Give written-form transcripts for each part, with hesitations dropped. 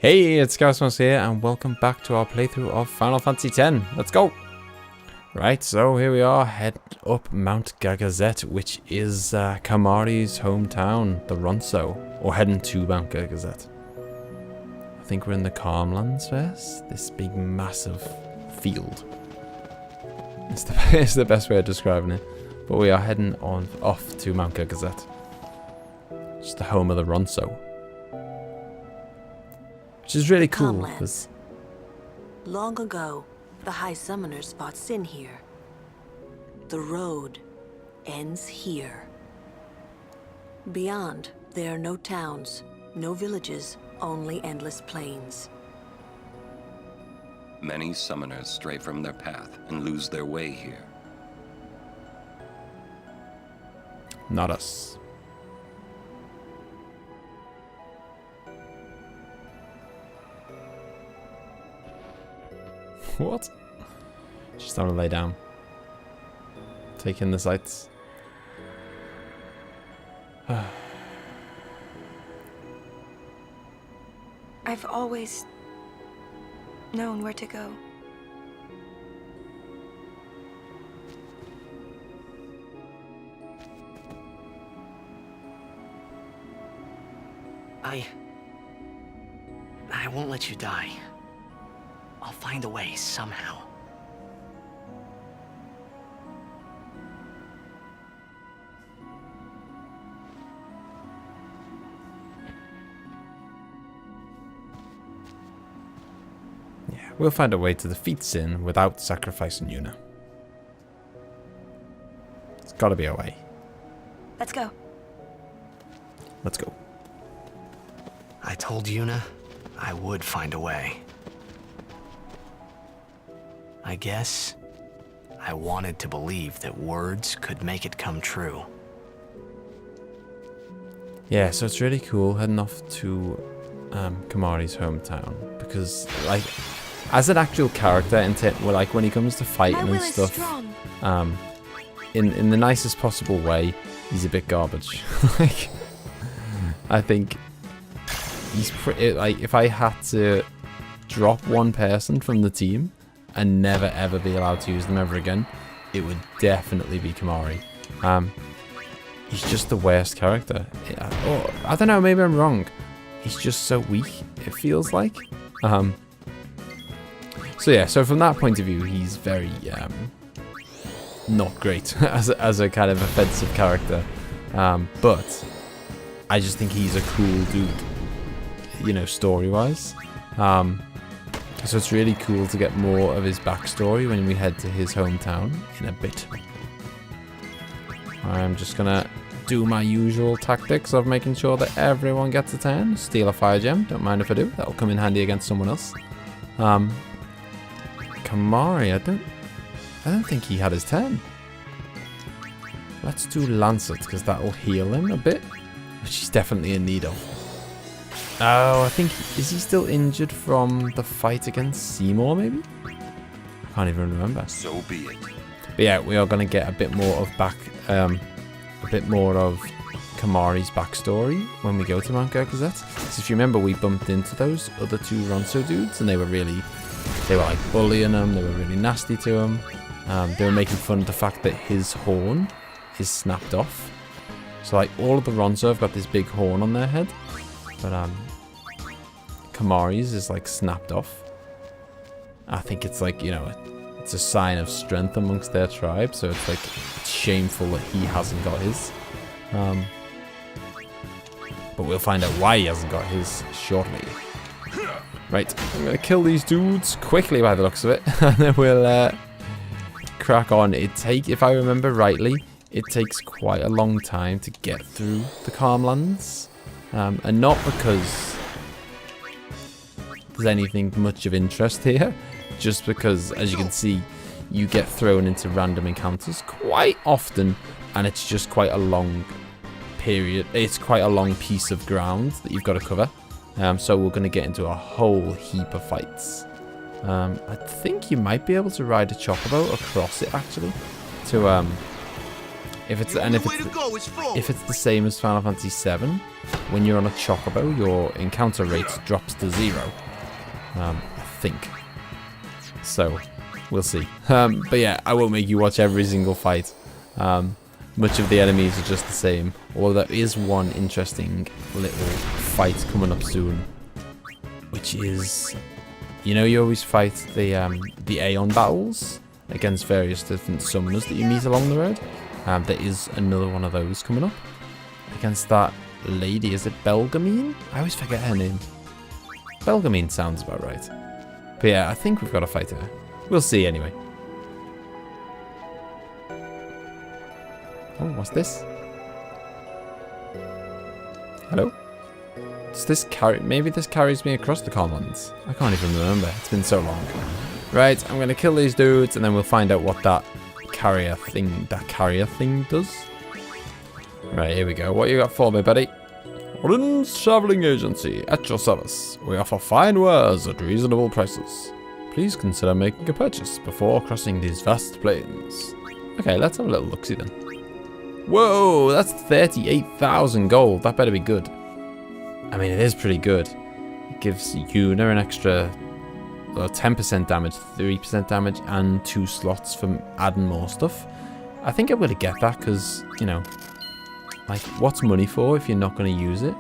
Hey, it's ScouseMouse here, and welcome back to our playthrough of Final Fantasy X. Let's go! Right, so here we are, head up Mount Gagazet, which is Kimahri's hometown, the Ronso, or heading to Mount Gagazet. I think we're in the Calmlands first, this big massive field. It's the best way of describing it, but we are heading off to Mount Gagazet. It's the home of the Ronso. Which is really cool. Long ago, the High Summoners fought Sin here. The road ends here. Beyond, there are no towns, no villages, only endless plains. Many summoners stray from their path and lose their way here. Not us. What? Just time to lay down. Take in the sights. I've always known where to go. I won't let you die. I'll find a way somehow. Yeah, we'll find a way to defeat Sin without sacrificing Yuna. It's gotta be a way. Let's go. Let's go. I told Yuna I would find a way. I guess I wanted to believe that words could make it come true. Yeah, so it's really cool heading off to Kimahri's hometown because, like, as an actual character, like when he comes to fighting and stuff, in the nicest possible way, he's a bit garbage. Like, I think he's pretty. Like, if I had to drop one person from the team and never ever be allowed to use them ever again, it would definitely be Kimahri. He's just the worst character. I don't know, maybe I'm wrong. He's just so weak, it feels like. So yeah, so from that point of view, he's very not great as a kind of offensive character. But I just think he's a cool dude, you know, story-wise. So it's really cool to get more of his backstory when we head to his hometown in a bit. I'm just gonna do my usual tactics of making sure that everyone gets a 10. Steal a fire gem, don't mind if I do. That'll come in handy against someone else. Kimahri, I don't think he had his 10. Let's do Lancet, because that'll heal him a bit, which he's definitely in need of. Oh, I think, is he still injured from the fight against Seymour, maybe? I can't even remember. So be it. But yeah, we are going to get a bit more of Kimahri's backstory when we go to Mount Gagazet. So if you remember, we bumped into those other two Ronso dudes, and they were like bullying him. They were really nasty to him. They were making fun of the fact that his horn is snapped off. So like all of the Ronso have got this big horn on their head. But Kimahri's is like snapped off. I think it's like, you know, it's a sign of strength amongst their tribe. So it's like it's shameful that he hasn't got his. But we'll find out why he hasn't got his shortly. Right, I'm gonna kill these dudes quickly by the looks of it, and then we'll crack on. If I remember rightly, it takes quite a long time to get through the Calmlands. And not because there's anything much of interest here, just because, as you can see, you get thrown into random encounters quite often, and it's just quite a long period. It's quite a long piece of ground that you've got to cover. So we're going to get into a whole heap of fights. I think you might be able to ride a chocobo across it, actually, to if it's the same as Final Fantasy VII, when you're on a chocobo, your encounter rate drops to 0. I think. So, we'll see. But yeah, I won't make you watch every single fight. Much of the enemies are just the same. Although there is one interesting little fight coming up soon, which is, you know, you always fight the Aeon battles against various different summoners that you meet along the road. There is another one of those coming up against that lady. Is it Belgamine? I always forget her name. Belgamine sounds about right. But yeah, I think we've got to fight her. We'll see anyway. Oh, what's this? Hello? Does this carry... Maybe this carries me across the Commons. I can't even remember. It's been so long. Right, I'm going to kill these dudes and then we'll find out what that carrier thing does. Right, here we go. What you got for me, buddy? Rin's Traveling Agency, at your service. We offer fine wares at reasonable prices. Please consider making a purchase before crossing these vast plains. Okay, let's have a little look-see then. Whoa, that's 38,000 gold. That better be good. I mean, it is pretty good. It gives Yuna an extra 10% damage, 3% damage, and 2 slots for adding more stuff. I think I'm going to get that because, you know, like, what's money for if you're not going to use it?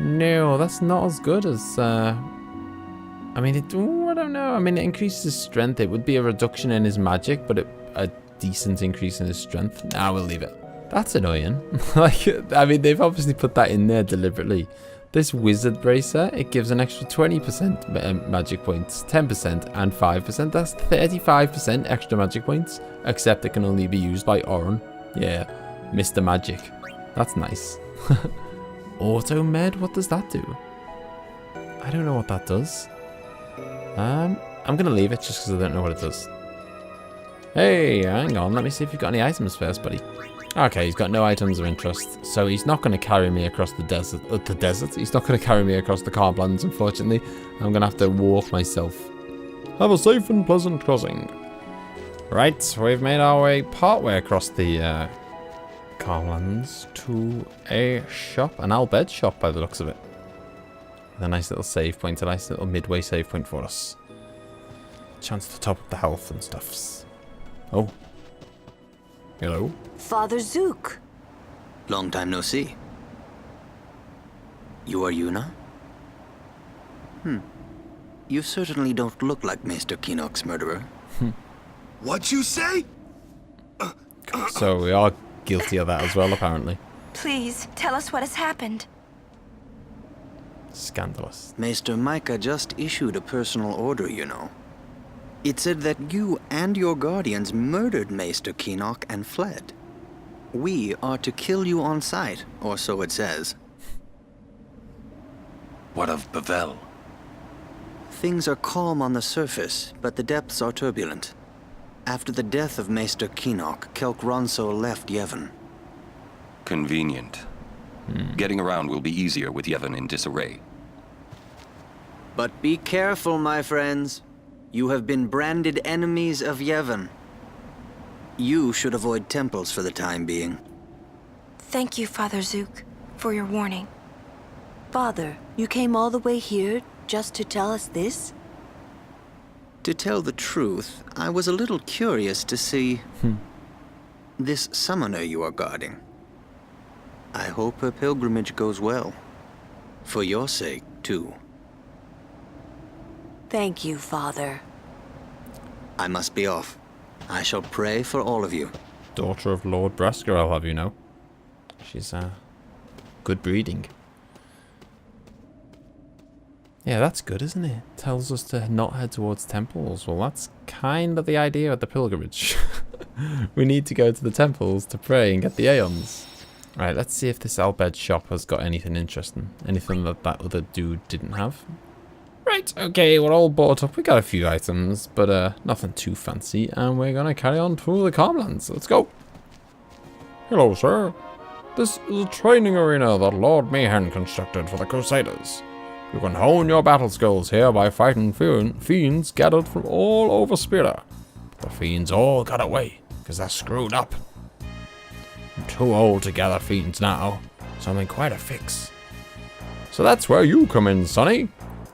No, that's not as good as, I mean, I don't know. I mean, it increases his strength. It would be a reduction in his magic, but a decent increase in his strength. Nah, we'll leave it. That's annoying. Like, I mean, they've obviously put that in there deliberately. This wizard bracer, it gives an extra 20% magic points, 10% and 5%. That's 35% extra magic points, except it can only be used by Orin. Yeah, Mr. Magic. That's nice. Auto med, what does that do? I don't know what that does. I'm gonna leave it just because I don't know what it does. Hey, hang on, let me see if you've got any items first, buddy. Okay, he's got no items of interest, so he's not going to carry me across the desert. He's not going to carry me across the Carblands, unfortunately. I'm going to have to walk myself. Have a safe and pleasant crossing. Right, we've made our way partway across the Carblands to a shop, an Al Bhed shop by the looks of it. With a nice little save point, a nice little midway save point for us. Chance to top up the health and stuffs. Oh. Hello? Father Zook. Long time no see. You are Yuna? You certainly don't look like Maester Kinoc's murderer. What you say? So we are guilty of that as well, apparently. Please, tell us what has happened. Scandalous. Maester Micah just issued a personal order, you know. It said that you and your guardians murdered Maester Kinoc and fled. We are to kill you on sight, or so it says. What of Bavel? Things are calm on the surface, but the depths are turbulent. After the death of Maester Kinoc, Kelk Ronso left Yevon. Convenient. Getting around will be easier with Yevon in disarray. But be careful, my friends. You have been branded enemies of Yevon. You should avoid temples for the time being. Thank you, Father Zook, for your warning. Father, you came all the way here just to tell us this? To tell the truth, I was a little curious to see this summoner you are guarding. I hope her pilgrimage goes well. For your sake, too. Thank you, Father. I must be off. I shall pray for all of you. Daughter of Lord Brasker, I'll have you know. She's good breeding. Yeah, that's good, isn't it? Tells us to not head towards temples. Well, that's kind of the idea of the pilgrimage. We need to go to the temples to pray and get the Aeons. Right, let's see if this Al Bhed shop has got anything interesting. Anything that that other dude didn't have. Right, okay, we're all bought up. We got a few items, but nothing too fancy. And we're going to carry on through the Carblands. Let's go. Hello, sir. This is a training arena that Lord Mayhem constructed for the Crusaders. You can hone your battle skills here by fighting fiends gathered from all over Spira. The fiends all got away, because they're screwed up. too old to gather fiends now, so I'm in quite a fix. So that's where you come in, Sonny.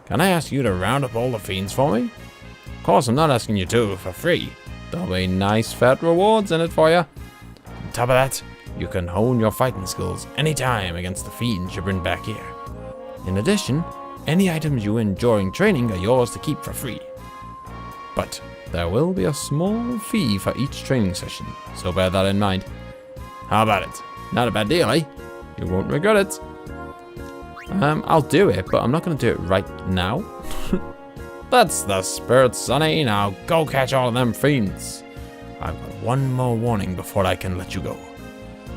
Can I ask you to round up all the fiends for me? Of course, I'm not asking you to for free. There'll be nice fat rewards in it for you. On top of that, you can hone your fighting skills anytime against the fiends you bring back here. In addition, any items you win during training are yours to keep for free. But there will be a small fee for each training session, so bear that in mind. How about it? Not a bad deal, eh? You won't regret it. I'll do it, but I'm not going to do it right now. That's the spirit, Sonny. Now go catch all of them fiends. I've got one more warning before I can let you go.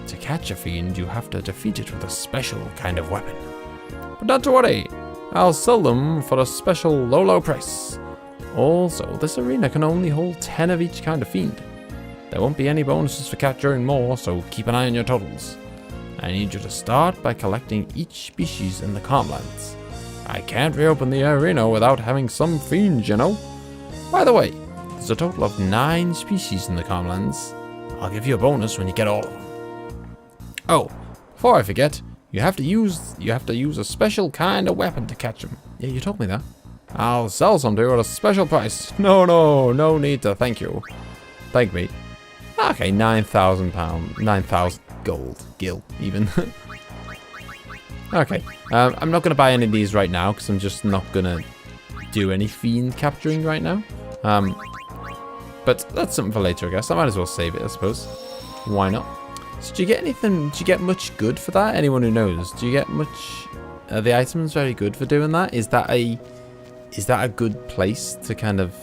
To catch a fiend, you have to defeat it with a special kind of weapon. But not to worry, I'll sell them for a special low price. Also, this arena can only hold 10 of each kind of fiend. There won't be any bonuses for capturing more, so keep an eye on your totals. I need you to start by collecting each species in the Calmlands. I can't reopen the arena without having some fiends, you know. By the way, there's a total of 9 species in the Calmlands. I'll give you a bonus when you get all of them. Oh, before I forget, you have to use a special kind of weapon to catch them. Yeah, you told me that. I'll sell some to you at a special price. No need to thank you. Thank me. Okay, £9,000, 9,000 gold, gil, even. Okay, I'm not going to buy any of these right now because I'm just not going to do any fiend capturing right now. But that's something for later, I guess. I might as well save it, I suppose. Why not? So do you get anything, do you get much good for that? Anyone who knows, do you get much, are the items very good for doing that? Is that a good place to kind of,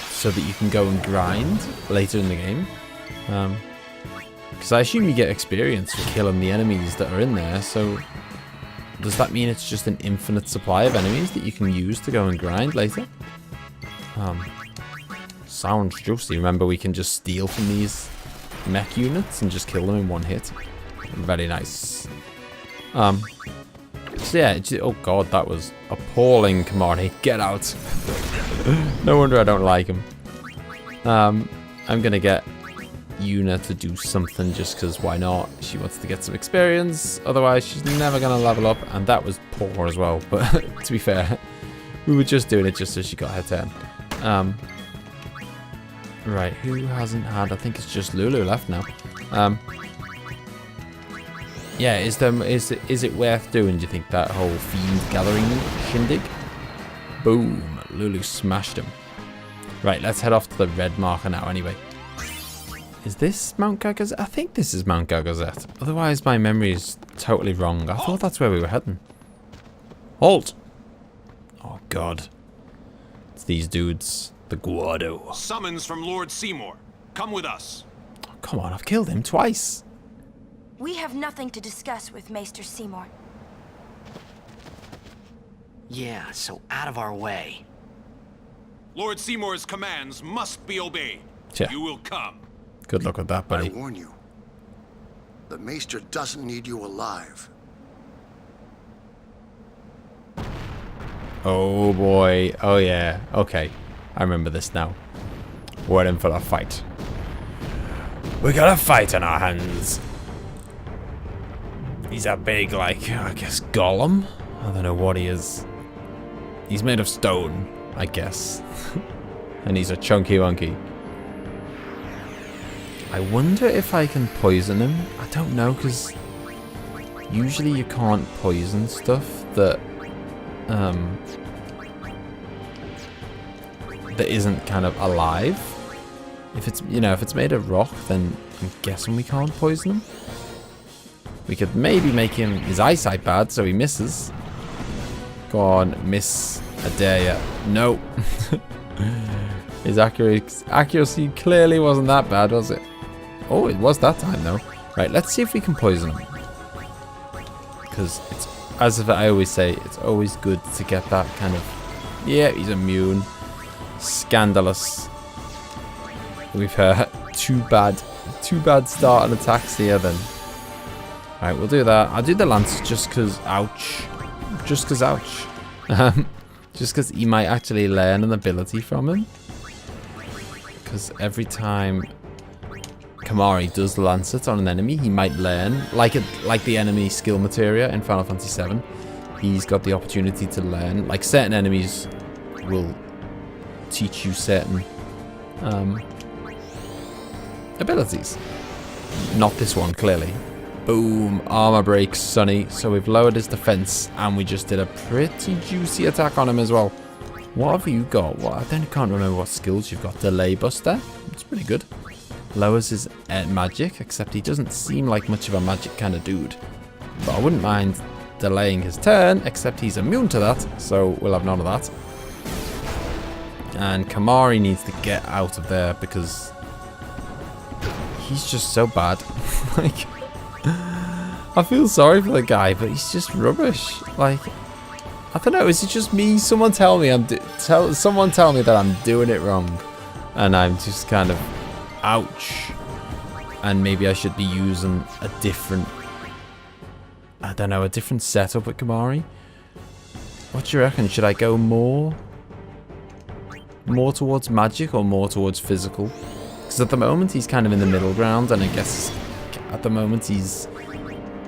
so that you can go and grind later in the game? Because I assume you get experience for killing the enemies that are in there, so does that mean it's just an infinite supply of enemies that you can use to go and grind later? Sounds juicy. Remember, we can just steal from these mech units and just kill them in one hit. Very nice. So yeah, oh god, that was appalling, Kimahri. Get out. No wonder I don't like him. I'm gonna get Yuna to do something just because why not? She wants to get some experience, otherwise she's never gonna level up, and that was poor as well, but to be fair, we were just doing it just so she got her turn. Right, who hasn't had, I think it's just Lulu left now. Yeah, is it worth doing, do you think, that whole fiend gathering shindig? Boom, Lulu smashed him. Right, let's head off to the red marker now anyway. Is this Mount Gagazet? I think this is Mount Gagazet. Otherwise, my memory is totally wrong. I thought that's where we were heading. Halt! Oh, God. It's these dudes. The Guado. Summons from Lord Seymour. Come with us. Oh, come on, I've killed him twice. We have nothing to discuss with Maester Seymour. Yeah, so out of our way. Lord Seymour's commands must be obeyed. Yeah. You will come. Good luck with that, buddy. I warn you. The Maester doesn't need you alive. Oh boy. Oh yeah. Okay. I remember this now. We're in for a fight. We got a fight on our hands. He's a big, like, I guess, golem? I don't know what he is. He's made of stone, I guess. And he's a chunky wunky. I wonder if I can poison him. I don't know, because usually you can't poison stuff that that isn't kind of alive. If it's, you know, if it's made of rock, then I'm guessing we can't poison him. We could maybe make him his eyesight bad so he misses. Go on, miss. I dare ya. No. His accuracy clearly wasn't that bad, was it? Oh, it was that time though. Right, let's see if we can poison him. Because it's, as I always say, it's always good to get that kind of, yeah, he's immune. Scandalous. We've too bad start on attacks here then. Right, we'll do that. I'll do the lance just because, ouch. Just because, ouch. Just because he might actually learn an ability from him. Because every time Kimahri does lance it on an enemy, he might learn, like the enemy skill materia in Final Fantasy VII. He's got the opportunity to learn. Like, certain enemies will teach you certain abilities. Not this one, clearly. Boom, armor breaks, Sonny. So we've lowered his defense, and we just did a pretty juicy attack on him as well. What have you got? What? I can't remember what skills you've got. Delay Buster. It's pretty good. Lowers his magic, except he doesn't seem like much of a magic kind of dude. But I wouldn't mind delaying his turn, except he's immune to that, so we'll have none of that. And Kimahri needs to get out of there because he's just so bad. Like, I feel sorry for the guy, but he's just rubbish. Like, I don't know, is it just me? Someone tell me someone tell me that I'm doing it wrong, and I'm just kind of ouch. And maybe I should be using a different, I don't know, a different setup with Kimahri. What do you reckon? Should I go more towards magic or more towards physical? Because at the moment he's kind of in the middle ground, and I guess at the moment he's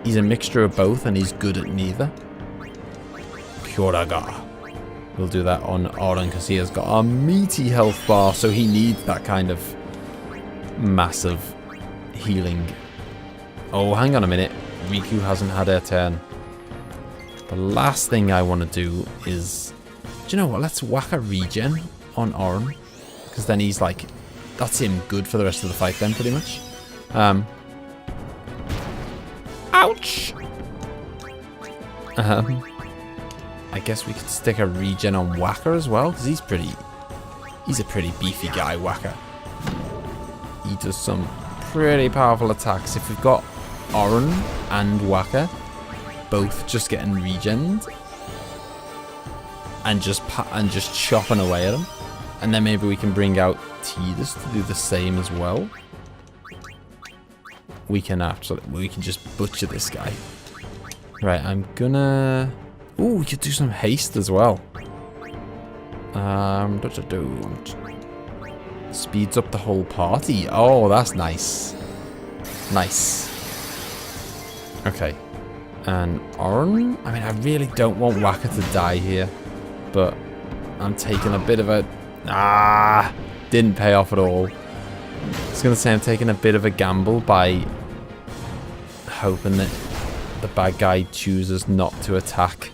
a mixture of both, and he's good at neither. Kyoraga. We'll do that on Auron because he has got a meaty health bar, so he needs that kind of massive healing. Oh, hang on a minute. Riku hasn't had her turn. The last thing I want to do is, do you know what? Let's whack a regen on Auron, because then he's like, that's him good for the rest of the fight then, pretty much. Ouch! I guess we could stick a regen on Whacker as well, because he's a pretty beefy guy, Whacker. He does some pretty powerful attacks. If we've got Auron and Whacker both just getting regened and just chopping away at him, and then maybe we can bring out Tidus to do the same as well. We can just butcher this guy. Right, I'm gonna... Ooh, we could do some haste as well. Speeds up the whole party. Oh, that's nice. Nice. Okay. And Auron? I mean, I really don't want Whacker to die here, but I'm taking a bit of a... didn't pay off at all. I was going to say I'm taking a bit of a gamble by hoping that the bad guy chooses not to attack.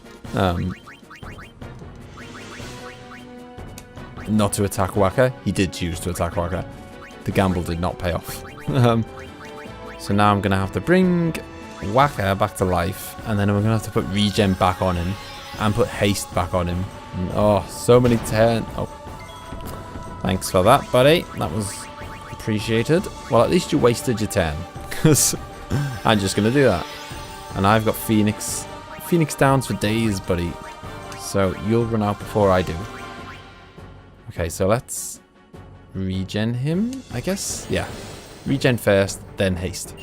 Not to attack Whacker. He did choose to attack Whacker. The gamble did not pay off. So now I'm going to have to bring Whacker back to life, and then we're going to have to put regen back on him and put haste back on him. And, oh, so many turns. Oh, thanks for that, buddy. That was appreciated. Well, at least you wasted your turn, because I'm just going to do that. And I've got Phoenix downs for days, buddy. So you'll run out before I do. Okay, so let's regen him, I guess. Yeah. Regen first, then haste.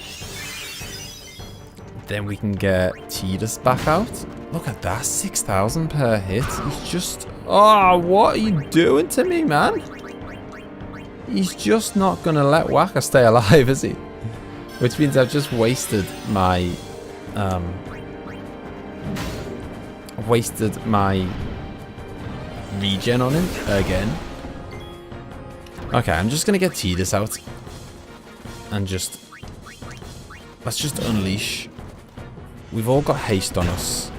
Then we can get Tidus back out. Look at that, 6,000 per hit. He's just... Oh, what are you doing to me, man? He's just not going to let Whacker stay alive, is he? Which means I've just wasted my... regen on him again. Okay, I'm just gonna get Tidus out and let's just unleash. We've all got haste on us.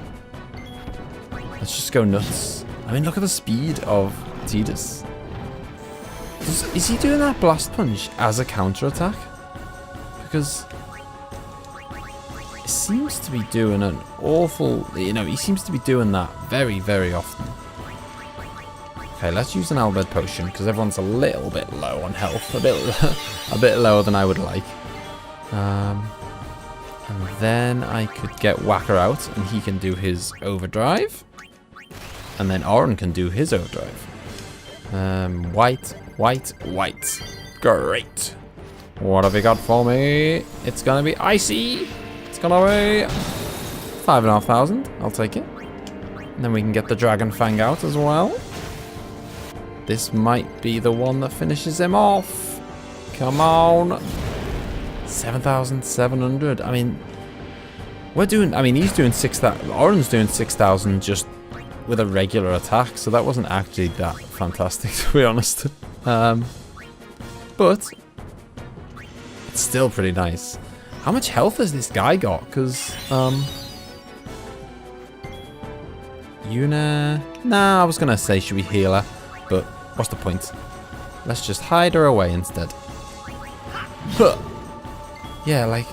Let's just go nuts. I mean, look at the speed of Tidus. Is he doing that blast punch as a counter attack? Because it seems to be doing an awful, you know, he seems to be doing that very, very often. Okay, let's use an Albed potion because everyone's a little bit low on health, a bit lower than I would like. And then I could get Whacker out, and he can do his overdrive, and then Auron can do his overdrive. White. Great. What have you got for me? It's gonna be icy. It's gonna be 5,500. I'll take it. And then we can get the Dragon Fang out as well. This might be the one that finishes him off. Come on. 7,700. I mean, we're doing. I mean, he's doing 6,000. Oren's doing 6,000 just with a regular attack. So that wasn't actually that fantastic, to be honest. But it's still pretty nice. How much health has this guy got? Because Yuna. Nah, I was gonna say should we heal her, but what's the point? Let's just hide her away instead. Huh. Yeah, like,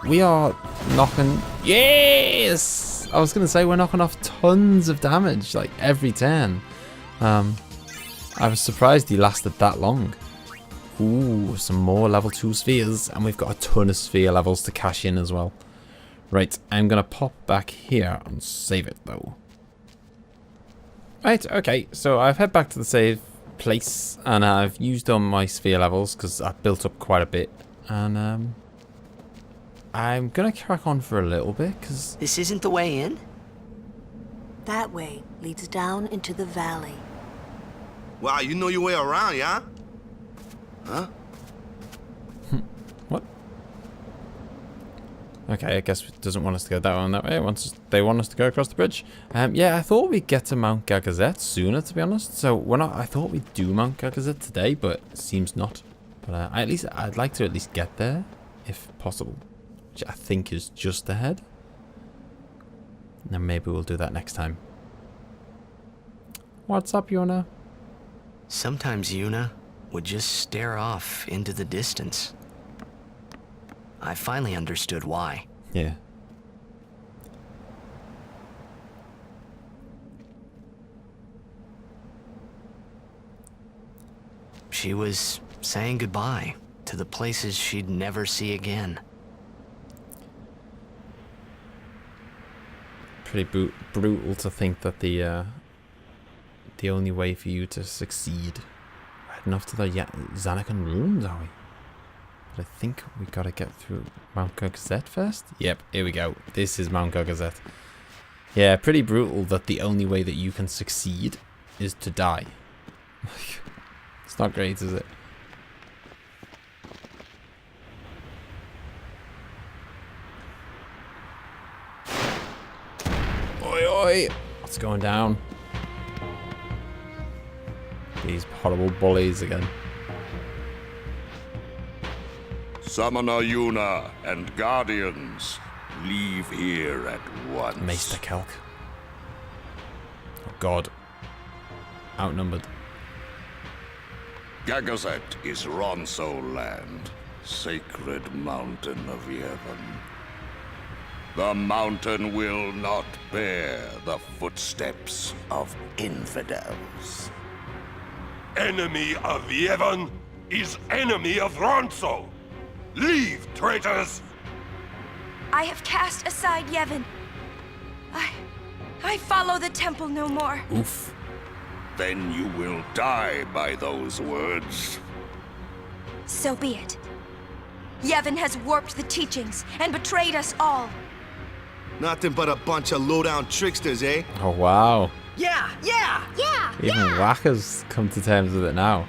we are knocking... Yes! I was going to say we're knocking off tons of damage, like, every turn. I was surprised he lasted that long. Ooh, some more level 2 spheres, and we've got a ton of sphere levels to cash in as well. Right, I'm going to pop back here and save it, though. Right, okay, so I've head back to the save place, and I've used on my sphere levels, because I've built up quite a bit. And I'm gonna crack on for a little bit because This isn't the way in? That way leads down into the valley. Wow, you know your way around, yeah? Huh? What? Okay, I guess it doesn't want us to go that way. They want us to go across the bridge. Yeah, I thought we'd get to Mount Gagazet sooner, to be honest. So we're not. I thought we'd do Mount Gagazet today, but it seems not. But I'd like to at least get there, if possible, which I think is just ahead. And then maybe we'll do that next time. What's up, Yuna? Sometimes Yuna would just stare off into the distance. I finally understood why. Yeah. She was saying goodbye to the places she'd never see again. Pretty brutal to think that the only way for you to succeed, heading off to the Zanakan ruins, are we? But I think we gotta get through Mount Gagazet first. Yep, here we go. This is Mount Gagazet. Yeah, pretty brutal that the only way that you can succeed is to die. It's not great, is it? Oi, oi! What's going down? These horrible bullies again. Summoner Yuna and Guardians, leave here at once. Maester Kinoc. Oh god. Outnumbered. Gagazet is Ronso land, sacred mountain of Yevon. The mountain will not bear the footsteps of infidels. Enemy of Yevon is enemy of Ronso. Leave, traitors! I have cast aside Yevon. I follow the temple no more. Oof. Then you will die by those words. So be it. Yevon has warped the teachings and betrayed us all. Nothing but a bunch of low-down tricksters, eh? Oh wow. Yeah! Even Wacker's come to terms with it now.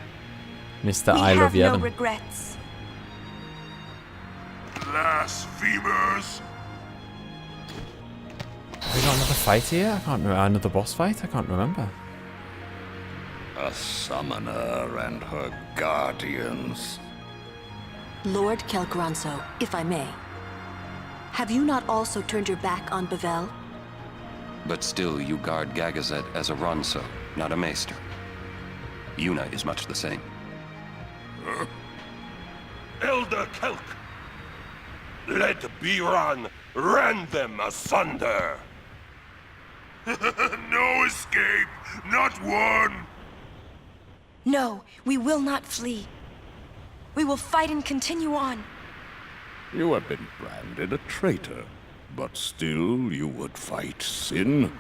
Mr. We I love have no Yevon. regrets. Blasphemers! We got another fight here? I can't remember. Another boss fight? I can't remember. A summoner and her guardians. Lord Kelgranso, if I may. Have you not also turned your back on Bevel? But still, you guard Gagazet as a Ronso, not a Maester. Yuna is much the same. Elder Kelk! Let Biran rend them asunder! No escape! Not one! No, we will not flee. We will fight and continue on. You have been branded a traitor, but still you would fight sin.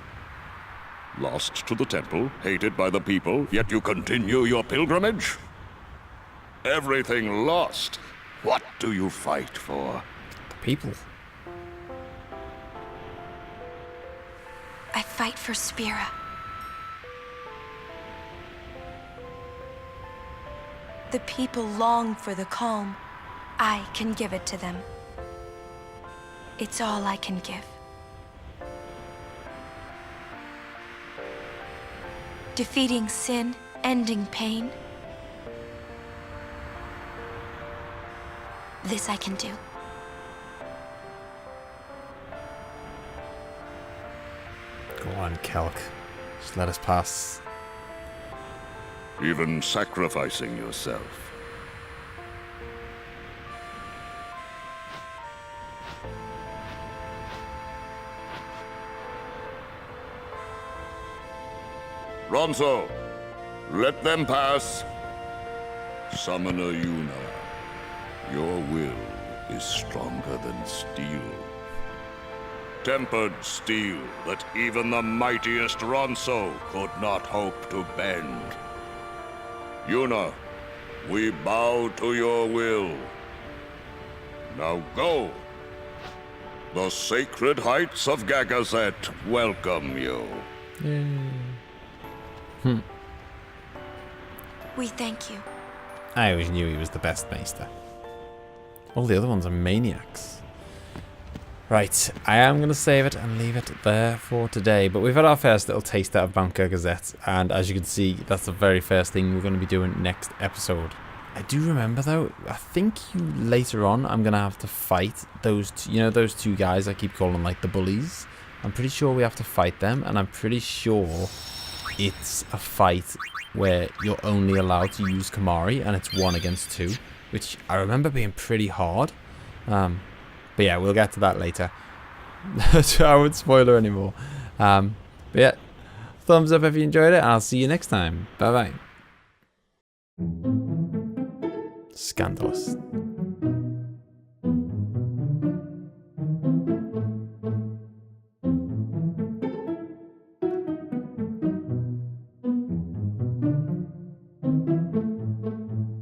Lost to the temple, hated by the people, yet you continue your pilgrimage? Everything lost. What do you fight for? The people. I fight for Spira. The people long for the calm. I can give it to them. It's all I can give. Defeating sin, ending pain. This I can do. Go on, Kelk. Just let us pass. Even sacrificing yourself. Ronso, let them pass. Summoner Yuna, your will is stronger than steel. Tempered steel that even the mightiest Ronso could not hope to bend. Yuna, we bow to your will. Now go. The sacred heights of Gagazet welcome you. We thank you. I always knew he was the best Maester. All the other ones are maniacs. Right, I am going to save it and leave it there for today. But we've had our first little taste out of Mount Gagazet. And as you can see, that's the very first thing we're going to be doing next episode. I do remember, though, I think later on I'm going to have to fight those two, those two guys I keep calling, like, the bullies. I'm pretty sure we have to fight them. And I'm pretty sure it's a fight where you're only allowed to use Kimahri. And it's 1 against 2. Which I remember being pretty hard. But yeah, we'll get to that later. So I won't spoil it anymore. But yeah, thumbs up if you enjoyed it. I'll see you next time. Bye bye. Scandalous.